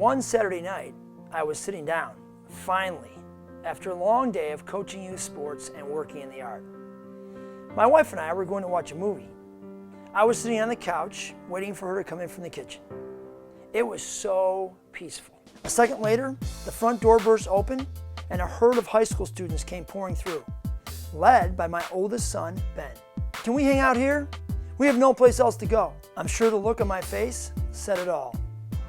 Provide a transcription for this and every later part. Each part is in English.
One Saturday night, I was sitting down, finally, after a long day of coaching youth sports and working in the art. My wife and I were going to watch a movie. I was sitting on the couch, waiting for her to come in from the kitchen. It was so peaceful. A second later, the front door burst open and a herd of high school students came pouring through, led by my oldest son, Ben. "Can we hang out here? We have no place else to go." I'm sure the look on my face said it all.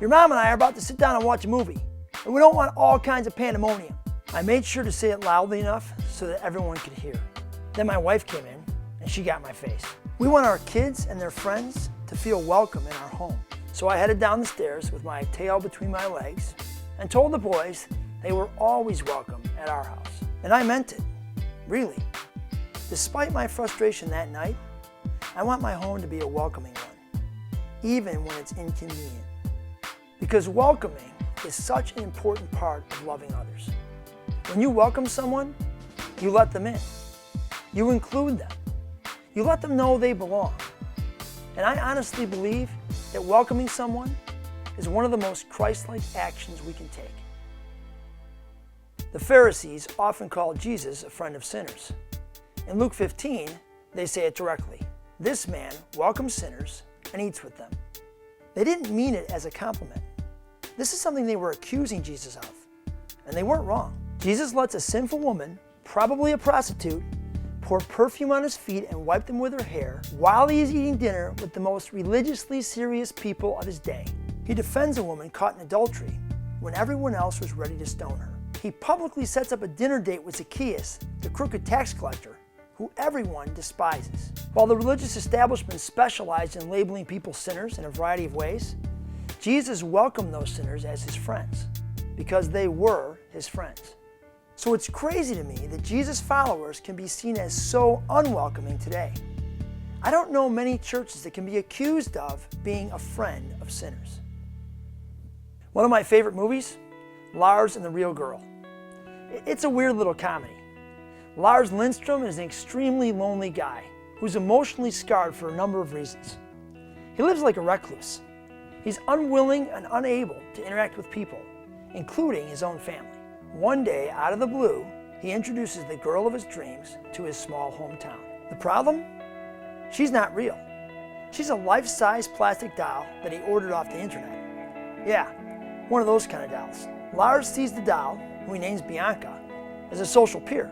"Your mom and I are about to sit down and watch a movie, and we don't want all kinds of pandemonium." I made sure to say it loudly enough so that everyone could hear. Then my wife came in, and she got my face. We want our kids and their friends to feel welcome in our home. So I headed down the stairs with my tail between my legs and told the boys they were always welcome at our house. And I meant it, really. Despite my frustration that night, I want my home to be a welcoming one, even when it's inconvenient. Because welcoming is such an important part of loving others. When you welcome someone, you let them in. You include them. You let them know they belong. And I honestly believe that welcoming someone is one of the most Christ-like actions we can take. The Pharisees often called Jesus a friend of sinners. In Luke 15, they say it directly. "This man welcomes sinners and eats with them." They didn't mean it as a compliment. This is something they were accusing Jesus of, and they weren't wrong. Jesus lets a sinful woman, probably a prostitute, pour perfume on his feet and wipe them with her hair while he is eating dinner with the most religiously serious people of his day. He defends a woman caught in adultery when everyone else was ready to stone her. He publicly sets up a dinner date with Zacchaeus, the crooked tax collector, who everyone despises. While the religious establishment specialized in labeling people sinners in a variety of ways, Jesus welcomed those sinners as his friends because they were his friends. So it's crazy to me that Jesus' followers can be seen as so unwelcoming today. I don't know many churches that can be accused of being a friend of sinners. One of my favorite movies, Lars and the Real Girl. It's a weird little comedy. Lars Lindstrom is an extremely lonely guy who's emotionally scarred for a number of reasons. He lives like a recluse. He's unwilling and unable to interact with people, including his own family. One day, out of the blue, he introduces the girl of his dreams to his small hometown. The problem? She's not real. She's a life-size plastic doll that he ordered off the internet. Yeah, one of those kind of dolls. Lars sees the doll, who he names Bianca, as a social peer.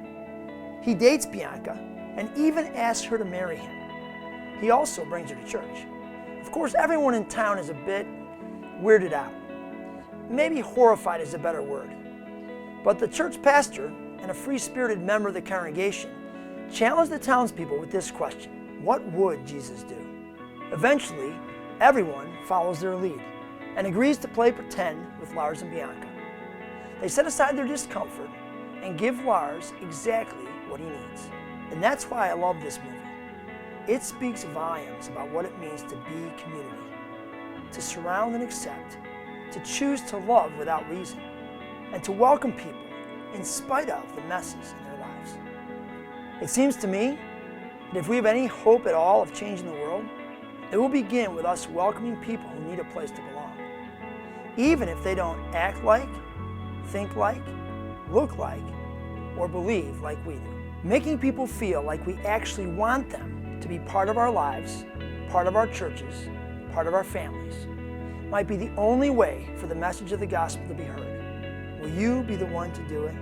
He dates Bianca and even asks her to marry him. He also brings her to church. Of course, everyone in town is a bit weirded out. Maybe horrified is a better word. But the church pastor and a free-spirited member of the congregation challenged the townspeople with this question: what would Jesus do? Eventually, everyone follows their lead and agrees to play pretend with Lars and Bianca. They set aside their discomfort and give Lars exactly what he needs. And that's why I love this movie. It speaks volumes about what it means to be community, to surround and accept, to choose to love without reason, and to welcome people in spite of the messes in their lives. It seems to me that if we have any hope at all of changing the world, it will begin with us welcoming people who need a place to belong, even if they don't act like, think like, look like, or believe like we do. Making people feel like we actually want them to be part of our lives, part of our churches, part of our families, might be the only way for the message of the gospel to be heard. Will you be the one to do it?